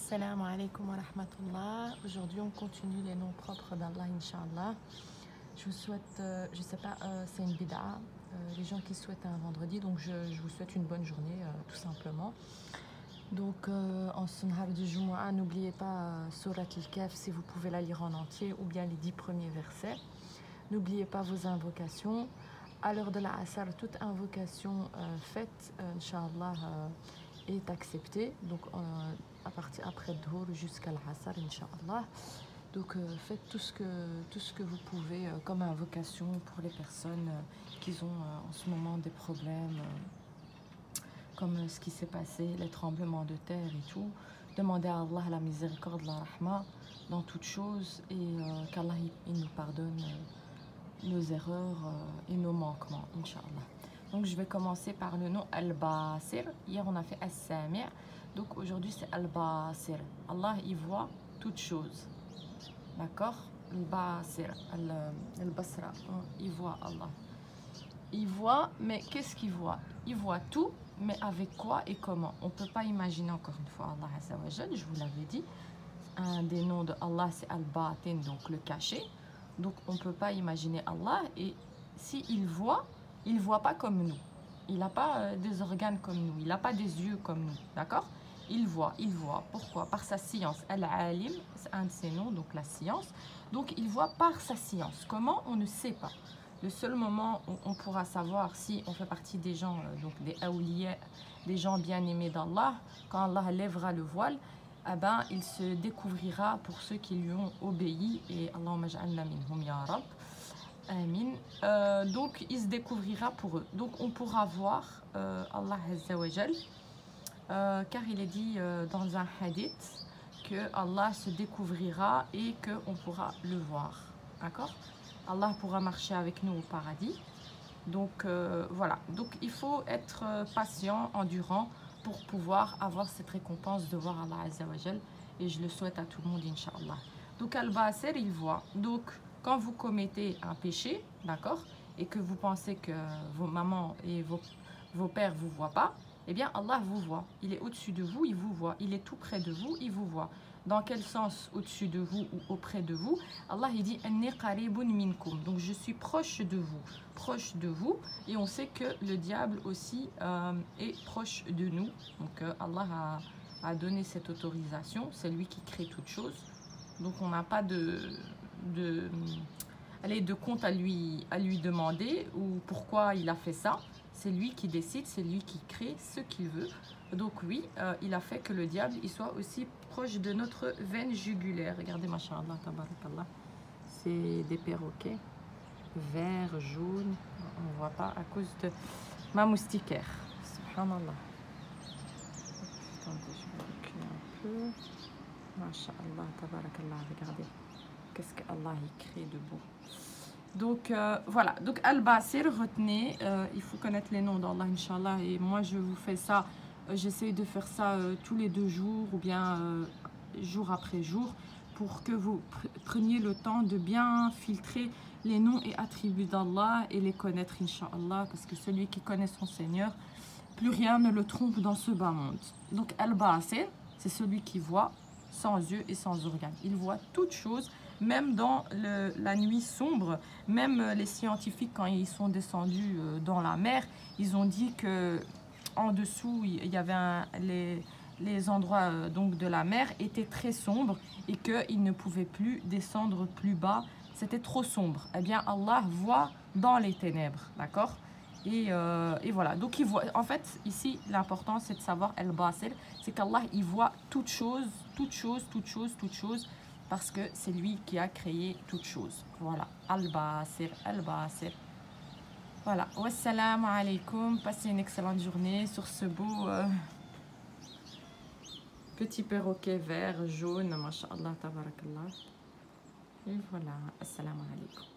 Assalamu alaikum wa rahmatullah. Aujourd'hui, on continue les noms propres d'Allah, Inch'Allah. Je vous souhaite, je sais pas, c'est une bid'a, les gens qui souhaitent un vendredi, donc je vous souhaite une bonne journée, tout simplement. Donc, en ce Nahar du Jumu'ah, n'oubliez pas Surat al-Kahf si vous pouvez la lire en entier, ou bien les 10 premiers versets. N'oubliez pas vos invocations. À l'heure de la Asr, toute invocation faite, Inch'Allah, est acceptée. Donc, à partir après Dhuhr jusqu'à l'Asr, Inch'Allah. Donc, faites tout ce que vous pouvez comme invocation pour les personnes qui ont en ce moment des problèmes, comme ce qui s'est passé, les tremblements de terre et tout. Demandez à Allah la miséricorde, la rahma dans toutes choses et qu'Allah il nous pardonne nos erreurs et nos manquements, Inch'Allah. Donc je vais commencer par le nom Al-Basir. Hier on a fait As-Sami'. Donc aujourd'hui c'est Al-Basir. Allah il voit toutes choses. D'accord? Al-Basir, Al-Basra, il voit Allah. Il voit, mais qu'est-ce qu'il voit? Il voit tout, mais avec quoi et comment? On ne peut pas imaginer encore une fois Allah Azza wa Jal, je vous l'avais dit. Un des noms de Allah c'est Al-Batin, donc le caché. Donc on ne peut pas imaginer Allah, et s'il voit, il ne voit pas comme nous. Il n'a pas des organes comme nous, il n'a pas des yeux comme nous, d'accord? Il voit. Pourquoi? Par sa science. Al-Alim, c'est un de ses noms, donc la science. Donc il voit par sa science. Comment? On ne sait pas. Le seul moment où on pourra savoir si on fait partie des gens, donc des awliya, des gens bien-aimés d'Allah, quand Allah lèvera le voile, eh ben, il se découvrira pour ceux qui lui ont obéi, et Allahumma ja'alna minhum ya Rab. Amin. Donc il se découvrira pour eux. Donc on pourra voir Allah Azza wa Jal, car il est dit dans un hadith que Allah se découvrira et qu'on pourra le voir. D'accord? Allah pourra marcher avec nous au paradis. Donc voilà. Donc il faut être patient, endurant, pour pouvoir avoir cette récompense de voir Allah Azza wa Jal, et je le souhaite à tout le monde, Inch'Allah. Donc Al-Basir, il voit. Donc quand vous commettez un péché, d'accord, et que vous pensez que vos mamans et vos pères ne vous voient pas, eh bien Allah vous voit. Il est au-dessus de vous, il vous voit. Il est tout près de vous, il vous voit. Dans quel sens au-dessus de vous ou auprès de vous? Allah il dit Anni qaribun minkum. Donc je suis proche de vous, et on sait que le diable aussi est proche de nous. Donc Allah a donné cette autorisation, c'est lui qui crée toutes choses. Donc on n'a pas de compte à lui demander ou pourquoi il a fait ça. C'est lui qui décide, c'est lui qui crée ce qu'il veut. Donc oui, il a fait que le diable il soit aussi proche de notre veine jugulaire. Regardez, masha'Allah, tabarakallah. C'est des perroquets, vert, jaune. On ne voit pas à cause de ma moustiquaire. Subhanallah. Attendez, je vais reculer un peu. Masha'Allah, tabarakallah, regardez. Qu'est-ce qu'Allah y crée de beau. Donc voilà, donc Al-Basir, retenez, il faut connaître les noms d'Allah, Inch'Allah, et moi je vous fais ça, j'essaie de faire ça tous les 2 jours ou bien jour après jour, pour que vous preniez le temps de bien filtrer les noms et attributs d'Allah et les connaître, Inch'Allah, parce que celui qui connaît son Seigneur, plus rien ne le trompe dans ce bas monde. Donc Al-Basir, c'est celui qui voit sans yeux et sans organes. Il voit toutes choses, même dans la nuit sombre. Même les scientifiques, quand ils sont descendus dans la mer, ils ont dit que en dessous, il y avait les endroits donc de la mer étaient très sombres et qu'ils ne pouvaient plus descendre plus bas. C'était trop sombre. Eh bien, Allah voit dans les ténèbres, d'accord? Et voilà, donc il voit, en fait, ici, l'important, c'est de savoir Al-Basir, c'est qu'Allah, il voit toutes choses, parce que c'est lui qui a créé toutes choses. Voilà, Al-Basir, Al-Basir. Voilà, wassalamu alaikum, passez une excellente journée sur ce beau petit perroquet vert, jaune, masha'Allah, tabarakallah. Et voilà, assalamu alaikum.